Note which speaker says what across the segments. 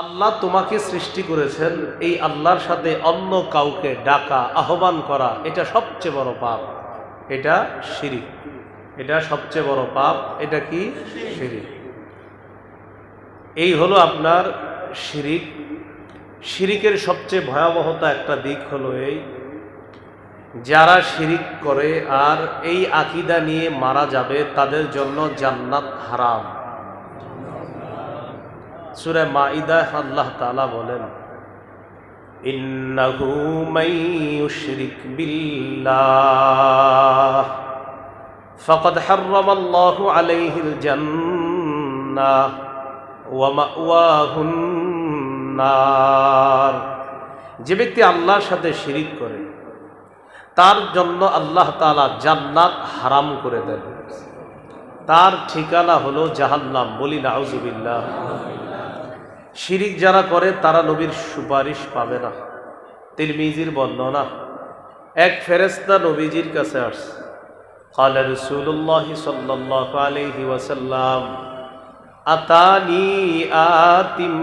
Speaker 1: আল্লাহ তোমাকে সৃষ্টি করেছেন, এই আল্লাহর সাথে অন্য কাউকে ডাকা, আহ্বান করা, এটা সবচেয়ে বড় পাপ। এটা শিরিক, এটা সবচেয়ে বড় পাপ। এটা কি? শিরিক। এই হলো আপনার শিরিক। শিরিকের সবচেয়ে ভয়াবহতা একটা দিক হলো এই, যারা শিরিক করে আর এই আকীদা নিয়ে মারা যাবে তাদের জন্য জান্নাত হারাম। সূরা মাইদাহ আল্লাহ তাআলা বলেন, ইন্নাহু মান ইউশরিক বিল্লাহ ফাকাদ হাররামাল্লাহু আলাইহিল জান্নাহ ওয়া মাওয়াহুন নার। যে ব্যক্তি আল্লাহর সাথে শিরিক করে তার জন্য আল্লাহ তাআলা জান্নাত হারাম করে দেন, তার ঠিকানা হলো জাহান্নাম। বলি নাউযুবিল্লাহ। শিরিক যারা করে তারা নবীর সুপারিশ পাবে না। তিরমিজির বর্ণনা, এক ফেরেশতা নবীজির কাছে আসছে। قال رسول الله صلى الله عليه وسلم আতানি আতিম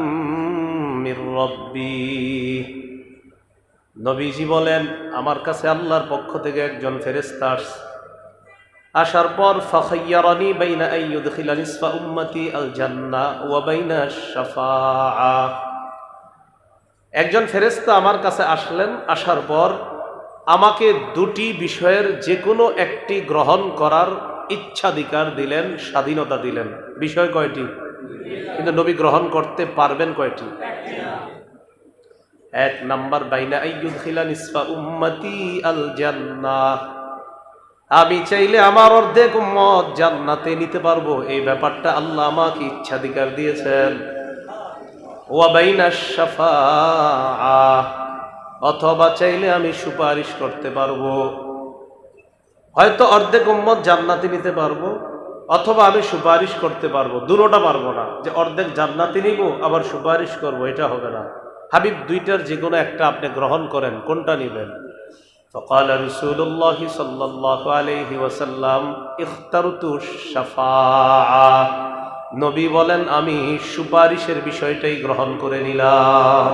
Speaker 1: মির রব্বি। নবীজি বলেন, আমার কাছে আল্লাহর পক্ষ থেকে একজন ফেরেশতা আসছে। আসার পর ফাখায়্যারানি বাইনা আন ইউদখিলা নিসফা উম্মতি আল জান্নাহ ওয়া বাইনা আশ-শাফাআ। একজন ফেরেশতা আমার কাছে আসলেন, আসার পর আমাকে দুটি বিষয়ের যে কোনো একটি গ্রহণ করার ইচ্ছাধিকার দিলেন, স্বাধীনতা দিলেন। বিষয় কয়টি? কিন্তু নবী গ্রহণ করতে পারবেন কয়টি? এক নাম্বার, বাইনা আন ইউদখিলা নিসফা উম্মতি আল জান্নাহ, আমি চাইলে আমার অর্ধেক উম্মত জান্নাতে নিতে পারবো, এই ব্যাপারটা আল্লাহ আমাকে ইচ্ছাধিকার দিয়েছেন। ওয়া বাইনা আশ-শাফাআ, অথবা চাইলে আমি সুপারিশ করতে পারবো। হয়তো অর্ধেক উম্মত জান্নাতে নিতে পারবো, অথবা আমি সুপারিশ করতে পারবো। দুটোটা পারবো না, যে অর্ধেক জান্নাতে নিব আবার সুপারিশ করবো, এটা হবে না। হাবিব, দুইটার যে কোনো একটা আপনি গ্রহণ করেন, কোনটা নেবেন? فقال رسول الله صلى الله عليه وسلم اخترت الشفاعة। নবী বলেন, আমি সুপারিশের বিষয়টাই গ্রহণ করে নিলাম।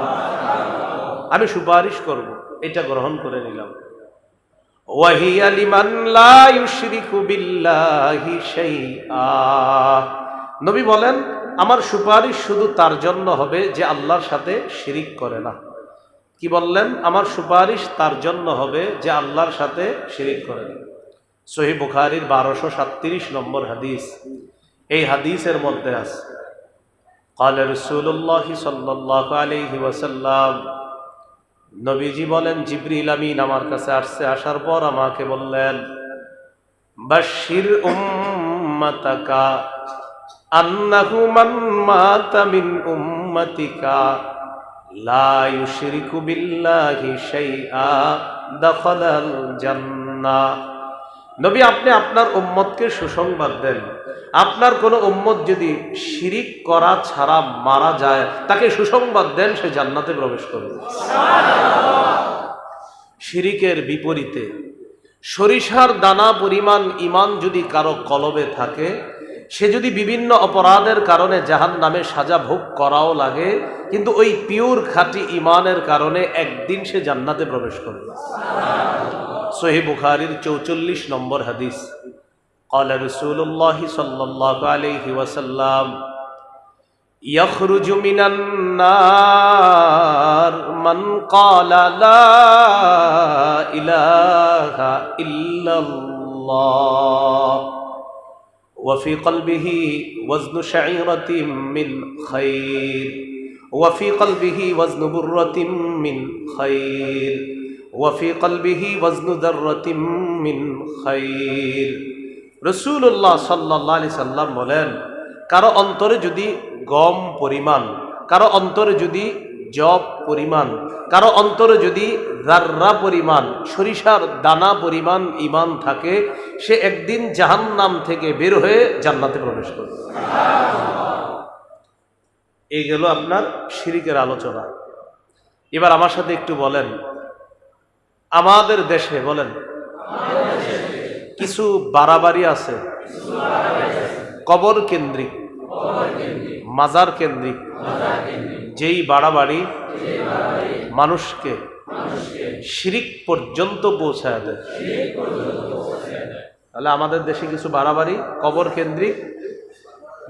Speaker 1: আমি সুপারিশ করব, এটা গ্রহণ করে নিলাম। ওয়াহিয়া লিমান লা ইউশরিকু বিল্লাহি শাইআ। নবী বলেন, আমার সুপারিশ শুধু তার জন্য হবে যে আল্লাহর সাথে শিরিক করে না। কি বললেন? আমার সুপারিশ তার জন্য হবে যে আল্লাহর সাথে শিরিক করে না। সহিহ বুখারীর 1237 নম্বর হাদিস। এই হাদিসের মধ্যে আছে, قال رسول الله صلى الله عليه وسلم, নবীজি বলেন, জিবরিল আমিন আমার কাছে আসছে। আসার পর আমাকে বললেন, বাশশির উম্মাতাকা আন্নাহু মান মাতা মিন উম্মাতিকা লা ইউশরিকু বিল্লাহি শাইআ দাখালাল জান্নাহ। নবী, আপনি আপনার উম্মতকে সুসংবাদ দেন, আপনার কোনো উম্মত যদি শিরিক করা ছাড়া মারা যায়, তাকে সুসংবাদ দেন, সে জান্নাতে প্রবেশ করবে। শিরিকের বিপরীতে সরিষার দানা পরিমাণ ঈমান যদি কারো কলবে থাকে, সে যদি বিভিন্ন অপরাধের কারণে জাহান্নামে সাজা ভোগ করাও লাগে, কিন্তু ওই পিওর খাঁটি ঈমানের কারণে একদিন সে জান্নাতে প্রবেশ করবে। সহিহ বুখারীর 44 নম্বর হাদিস। قال رسول الله صلى الله عليه وسلم يخرج من النار من قال لا إله إلا الله وفي قلبه وزن شعيرة من خير وفي قلبه وزن برة من خير وفي قلبه وزن ذرة من خير। রাসূলুল্লাহ সাল্লাল্লাহু আলাইহি সাল্লাম বলেন, কারো অন্তরে যদি গম পরিমাণ, কারো অন্তরে যদি জব পরিমাণ, কারো অন্তরে যদি যাররা পরিমাণ, সরিষার দানা পরিমাণ ঈমান থাকে, সে একদিন জাহান্নাম থেকে বের হয়ে জান্নাতে প্রবেশ করবে। এই গেল আপনার শিরিকের আলোচনা। এবার আমার সাথে একটু বলেন, আমাদের দেশে বলেন কিছু বাড়াবাড়ি আছে, কবর কেন্দ্রিক, মাজার কেন্দ্রিক যেই বাড়াবাড়ি মানুষকে শিরিক পর্যন্ত পৌঁছায় দেয়। তাহলে আমাদের দেশে কিছু বাড়াবাড়ি কবর কেন্দ্রিক,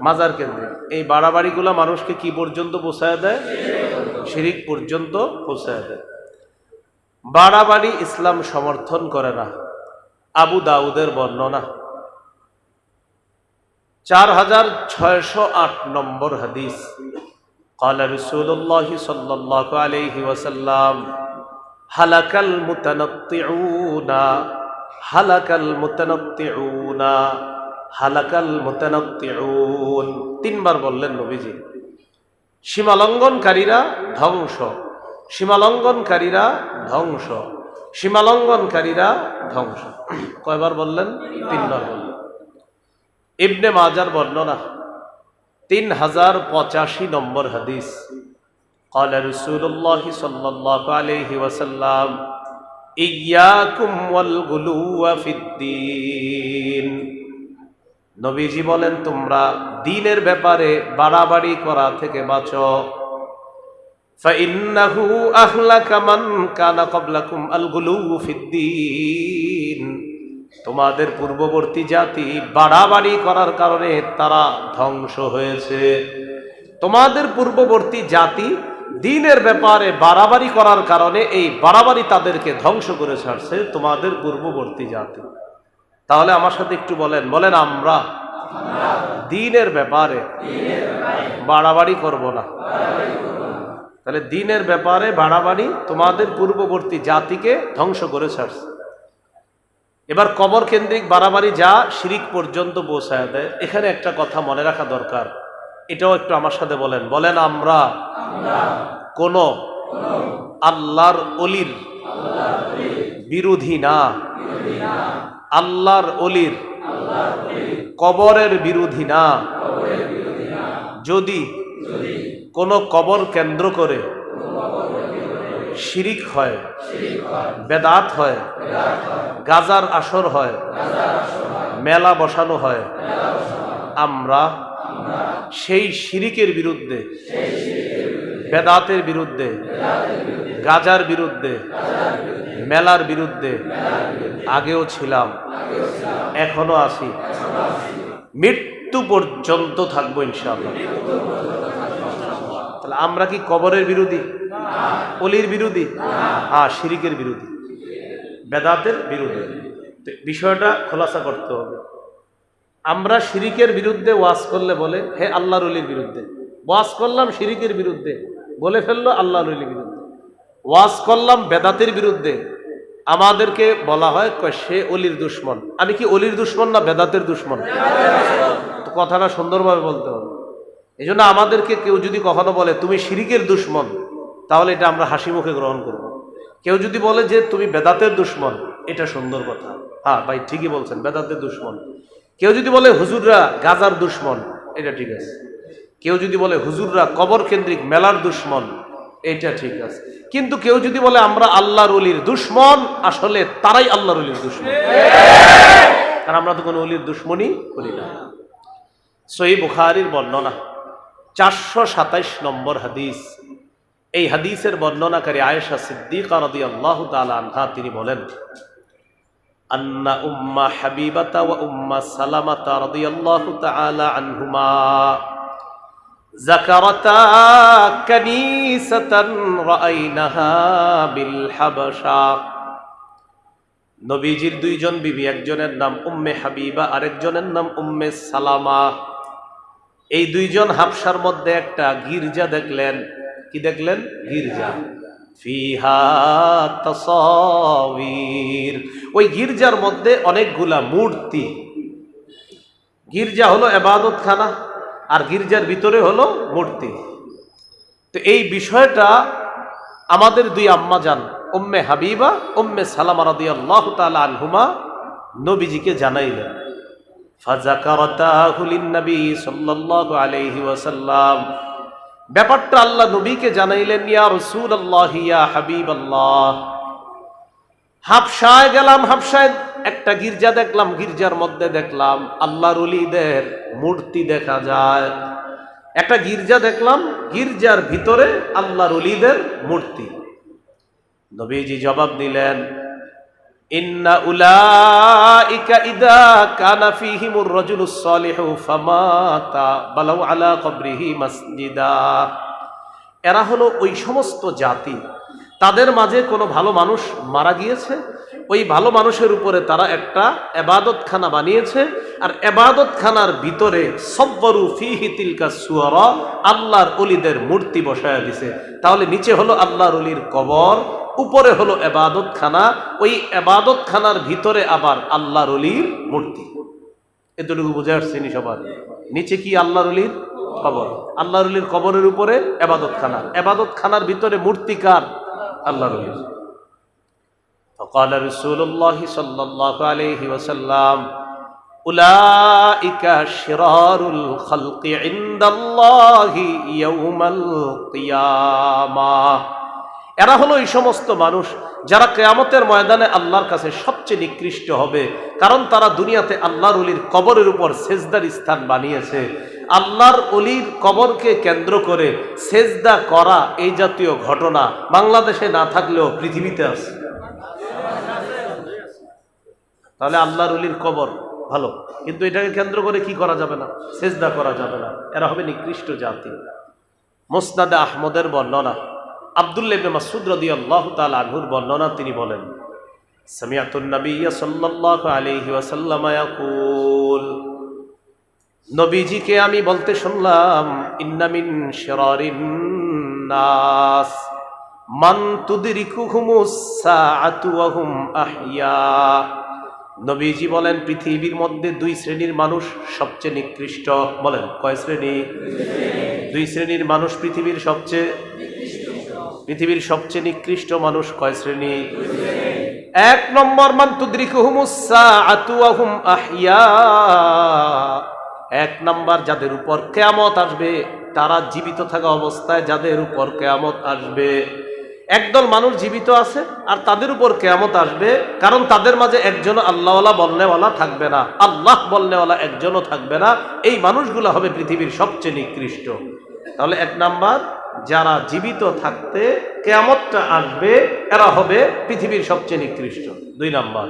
Speaker 1: মাজার কেন্দ্রিক, এই বাড়াবাড়িগুলো মানুষকে কি পর্যন্ত পৌঁছায় দেয়? শিরিক পর্যন্ত পৌঁছায় দেয়। বাড়াবাড়ি ইসলাম সমর্থন করে না। আবু দাউদের বর্ণনা 4608 নম্বর হাদিস। قال رسول الله صلى الله عليه وسلم هلك المتنطعون هلك المتنطعون هلك المتنطعون। তিনবার বললেন নবীজি, সীমালঙ্ঘনকারীরা ধ্বংস, সীমালঙ্ঘনকারীরা ধ্বংস, সীমালঙ্ঘনকারীরা ধ্বংস। কয়বার বললেন? তিনবার বললেন। ইবনে মাজার বর্ণনা 3085 নম্বর হাদিস। قال رسول الله صلى الله عليه وسلم إياكم والغلو في الدين। নবীজি বলেন, তোমরা দ্বীনের ব্যাপারে বাড়াবাড়ি করা থেকে বাঁচো। فإنه أهلك من كان قبلكم الغلو في الدين। তোমাদের পূর্ববর্তী জাতি বাড়াবাড়ি করার কারণে তারা ধ্বংস হয়েছে। তোমাদের পূর্ববর্তী জাতি দ্বীনের ব্যাপারে বাড়াবাড়ি করার কারণে এই বাড়াবাড়ি তাদেরকে ধ্বংস করে ছাড়ছে, তোমাদের পূর্ববর্তী জাতি। তাহলে আমার সাথে একটু বলেন, বলেন আমরা দ্বীনের ব্যাপারে বাড়াবাড়ি করব না। তাহলে দ্বীনের ব্যাপারে বাড়াবাড়ি তোমাদের পূর্ববর্তী জাতিকে ধ্বংস করে ছাড়ছে। এবার কবর কেন্দ্রিক বাড়াবাড়ি যা শিরিক পর্যন্ত পৌঁছায় দেয়, এখানে একটা কথা মনে রাখা দরকার, এটাও একটু আমার সাথে বলেন, বলেন আমরা কোন আল্লাহর অলির বিরোধী না, আল্লাহর অলির কবরের বিরোধী না। যদি কোন কবর কেন্দ্র করে শিরিক হয়, বেদাত হয়, গাজার আসর হয়, মেলা বসানো হয়, আমরা সেই শিরিকের বিরুদ্ধে, বেদাতের বিরুদ্ধে, গাজার বিরুদ্ধে, মেলার বিরুদ্ধে আগেও ছিলাম, এখনো আছি, মৃত্যু পর্যন্ত থাকবো ইনশাআল্লাহ। তাহলে আমরা কি কবরের বিরোধী, অলির বিরোধী? হ্যাঁ, শিরিকের বিরোধী, বেদাতের বিরোধী। বিষয়টা খোলাসা করতে হবে। আমরা শিরিকের বিরুদ্ধে ওয়াজ করলে বলে হে আল্লাহর অলির বিরুদ্ধে, ওয়াজ করলাম শিরিকের বিরুদ্ধে, বলে ফেললো আল্লাহর অলির বিরুদ্ধে। ওয়াজ করলাম বেদাতের বিরুদ্ধে, আমাদেরকে বলা হয় সে অলির দুশ্মন। আমি কি অলির দুশ্মন না বেদাতের দুশ্মন? তো কথাটা সুন্দরভাবে বলতে হবে। এই জন্য আমাদেরকে কেউ যদি কখনো বলে তুমি শিরিকের দুশ্মন, তাহলে এটা আমরা হাসি মুখে গ্রহণ করব। কেউ যদি বলে যে তুমি বেদাতের দুশ্মন, এটা সুন্দর কথা, হ্যাঁ ভাই ঠিকই বলছেন, বেদাতের দুশ্মন। কেউ যদি বলে হুজুররা গাজার দুশ্মন, এটা ঠিক আছে। কেউ যদি বলে হুজুররা কবর কেন্দ্রিক মেলার দুশ্মন, এটা ঠিক আছে। কিন্তু কেউ যদি বলে আমরা আল্লাহর ওলির দুশ্মন, আসলে তারাই আল্লাহর ওলির দুশ্মন, কারণ আমরা তো কোনো ওলির দুশ্মনই করি না। সহিহ বুখারীর বর্ণনা 427 নম্বর হাদিস। এই হাদিসের বর্ণনাকারী আয়েশা সিদ্দিকা রাদিয়াল্লাহু তাআলা আনহা, তিনি বলেন আন্না উম্মা হাবিবাতা ওয়া উম্মা সালামাতা রাদিয়াল্লাহু তাআলা আনহুমা যাকারাতা কানিসাতান রাআইনাহা বিল হাবাশা। নবীজির দুইজন বিবি, একজনের নাম উম্মে হাবিবা, আরেকজনের নাম উম্মে সালামা। এই দুইজন হাবশার মধ্যে একটা গির্জা দেখলেন। কি দেখলেন? গির্জা। ফিহা তাসাবির, ওই গির্জার মধ্যে অনেকগুলা মূর্তি। গির্জা হলো ইবাদতখানা, আর গির্জার ভিতরে হলো মূর্তি। তো এই বিষয়টা আমাদের দুই আম্মা জান উম্মে হাবিবা, উম্মে সালামা রাদিয়াল্লাহু তাআলা আনহুমা নবীজিকে জানাইলেন। ফাযাকারাতাহু লিন-নবী সাল্লাল্লাহু আলাইহি ওয়াসাল্লাম, ব্যাপারটা আল্লাহ নবীকে জানাইলেন। ইয়া রাসূলুল্লাহ, ইয়া হাবিবাল্লাহ, হাবশায় গেলাম, হাবশায় একটা গির্জা দেখলাম, গির্জার মধ্যে দেখলাম আল্লাহর ওলিদের মূর্তি দেখা যায়। একটা গির্জা দেখলাম, গির্জার ভিতরে আল্লাহর ওলিদের মূর্তি। নবীজি জবাব দিলেন, ইন্না উলাইকা ইদা কানা ফীহিমুর রাজুলুস সালিহু ফামাতা বালাউ আলা কবরিহি মাসজিদা। এরা হলো ওই সমস্ত জাতি, তাদের মাঝে কোনো ভালো মানুষ মারা গিয়েছে, ওই ভালো মানুষের উপরে তারা একটা ইবাদতখানা বানিয়েছে, আর ইবাদতখানার ভিতরে সব্বরু ফীহি তিলকা সুওয়ারা, আল্লাহর ওলিদের মূর্তি বসায়া দিছে। তাহলে নিচে হলো আল্লাহর ওলির কবর, উপরে হলো ইবাদতখানা, ওই ইবাদতখানার ভিতরে আবার আল্লাহর ওলির মূর্তি। এতটুকু বুঝে আসছেনি সবার? নিচে কি আল্লাহর ওলির কবর, আল্লাহর ওলির কবরের উপরে ইবাদতখানা, ইবাদতখানার ভিতরে মূর্তি কার? আল্লাহর ওলির। فقال رسول الله صلى الله عليه وسلم أولئك شرار الخلق عند الله يوم القيامة। এরা হলো এই সমস্ত মানুষ যারা কিয়ামতের ময়দানে আল্লাহর কাছে সবচেয়ে নিকৃষ্ট হবে, কারণ তারা দুনিয়াতে আল্লাহর ওলির কবরের উপর সেজদার স্থান বানিয়েছে। আল্লাহর ওলির কবরকে কেন্দ্র করে সেজদা করা এই জাতীয় ঘটনা বাংলাদেশে না থাকলেও পৃথিবীতে আছে। তাহলে আল্লাহর ওলির কবর ভালো, কিন্তু এটাকে কেন্দ্র করে কি করা যাবে না? সেজদা করা যাবে না। এরা হবে নিকৃষ্ট জাতি। মুসনাদে আহমদের বর্ণনা, আব্দুল্লাহ ইবনে মাসউদ রাদিয়াল্লাহু তাআলা আনহুর বর্ণনা, তিনি বলেন, সামিআতুন নাবিয়্য সাল্লাল্লাহু আলাইহি ওয়াসাল্লাম ইয়াকুল, নবীজিকে আমি বলতে শুনলাম, ইন্না মিন শিরারিন নাস মান তুদরিকুহুমুস সাআতু ওয়া হুম আহইয়া। নবীজি বলেন, পৃথিবীর মধ্যে দুই শ্রেণীর মানুষ সবচেয়ে নিকৃষ্ট। বলেন, কয় শ্রেণী? দুই শ্রেণীর মানুষ পৃথিবীর সবচেয়ে নিকৃষ্ট মানুষ কয় শ্রেণী? এক নম্বর, মান তুদরিকুহুমুস সাআতু ওয়া হুম আহইয়া। এক নাম্বার, যাদের উপর কিয়ামত আসবে, তারা জীবিত থাকা অবস্থায় যাদের উপর কিয়ামত আসবে। একদল মানুষ জীবিত আছে আর তাদের উপর কিয়ামত আসবে, কারণ তাদের মাঝে একজন আল্লাহওয়ালা বলনেওয়ালা থাকবে না, আল্লাহ বলনেওয়ালা একজনও থাকবে না। এই মানুষগুলো হবে পৃথিবীর সবচেয়ে নিকৃষ্ট। তাহলে এক নাম্বার, যারা জীবিত থাকতে কিয়ামতটা আসবে, এরা হবে পৃথিবীর সবচেয়ে নিকৃষ্ট। দুই নাম্বার,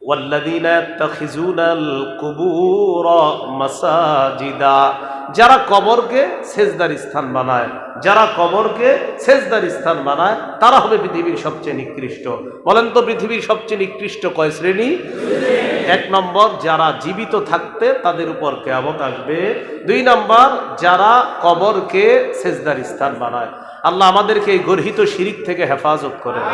Speaker 1: ওয়াল্লাযীনা ইয়াত্তাখিযুনাল কুবুরা মাসাজিদা। যারা কবরকে সেজদার স্থান বানায়, যারা কবরকে সেজদার স্থান বানায়, তারা হবে পৃথিবীর সবচেয়ে নিকৃষ্ট। বলেন তো, পৃথিবীর সবচেয়ে নিকৃষ্ট কয় শ্রেণী? এক নম্বর, যারা জীবিত থাকতে তাদের উপর কিয়ামত আসবে। দুই নম্বর, যারা কবরকে সেজদার স্থান বানায়। আল্লাহ আমাদেরকে এই গর্হিত শিরিক থেকে হেফাজত করেন।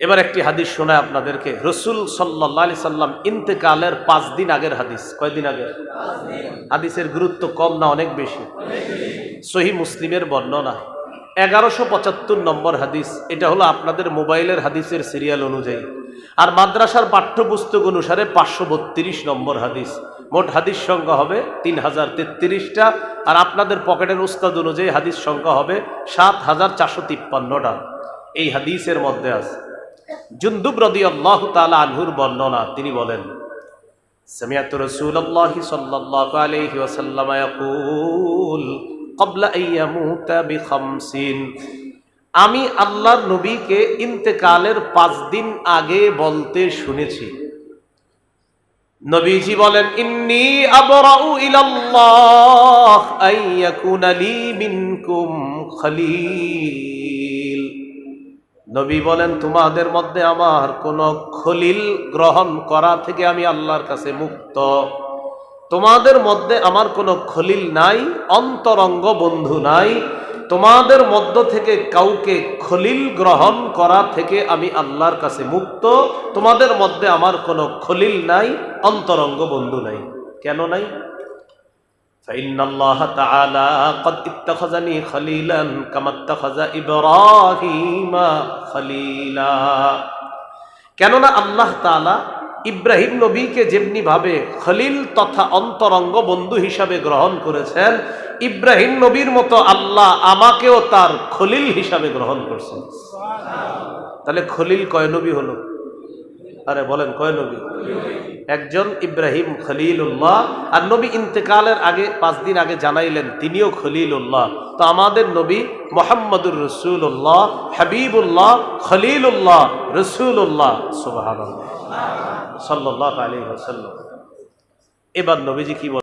Speaker 1: এবার একটি হাদিস শোনায় আপনাদেরকে। রাসূল সাল্লাল্লাহু আলাইহি সাল্লাম ইন্তেকালের 5 দিন আগের হাদিস। কয়দিন আগে? হাদিসের গুরুত্ব কম না অনেক বেশি? সহিহ মুসলিমের বর্ণনা, 1175 নম্বর হাদিস। এটা হলো আপনাদের মোবাইলের হাদিসের সিরিয়াল অনুযায়ী, আর মাদ্রাসার পাঠ্যপুস্তক অনুসারে 532 নম্বর হাদিস। মোট হাদিস সংখ্যা হবে 3033টা, আর আপনাদের পকেটের উস্তাদ অনুযায়ী হাদিস সংখ্যা হবে 7453টা। এই হাদিসের মধ্যে আছে জুনদুব রাদিয়াল্লাহু তাআলা আনহুর বর্ণনা। তিনি বলেন, সামিআতু রাসূলুল্লাহি সাল্লাল্লাহু আলাইহি ওয়াসাল্লাম ইয়াকুল ক্বাবলা আন ইয়ামুতা বিখামসিন। আমি আল্লাহর নবীকে ইন্তেকালের 5 দিন আগে বলতে শুনেছি। নবীজি বলেন, ইন্নী আবরাউ ইলাল্লাহ আন ইয়াকুনা লি মিনকুম খলিল। নবী বলেন, তোমাদের মধ্যে আমার কোন খলিল গ্রহণ করা থেকে আমি আল্লাহর কাছে মুক্ত। তোমাদের মধ্যে আমার কোনো খলিল নাই, অন্তরঙ্গ বন্ধু নাই। তোমাদের মধ্য থেকে কাউকে খলিল গ্রহণ করা থেকে আমি আল্লাহর কাছে মুক্ত। তোমাদের মধ্যে আমার কোনো খলিল নাই, অন্তরঙ্গ বন্ধু নাই। কেন নাই? فإن الله تعالى قد اتخذني خليلا كما اتخذ إبراهيم خليلا। কেননা আল্লাহ তাআলা ইব্রাহিম নবীকে যেমনি ভাবে খলিল তথা অন্তরঙ্গ বন্ধু হিসাবে গ্রহণ করেছেন, ইব্রাহিম নবীর মতো আল্লাহ আমাকেও তার খলিল হিসাবে গ্রহণ করছেন। তাহলে খলিল কয় নবী হলো? আরে বলেন কয় নবী? একজন ইব্রাহিম খলিলুল্লাহ, আর নবী ইন্তেকালের আগে 5 দিন আগে জানাইলেন তিনিও খলিলুল্লাহ। তো আমাদের নবী মুহাম্মদুর রাসূলুল্লাহ, হাবিবুল্লাহ, খলিলুল্লাহ, রাসূলুল্লাহ, সুবহানাল্লাহ সাল্লাল্লাহু আলাইহি ওয়াসাল্লাম। এবার নবীজি কি বলেন?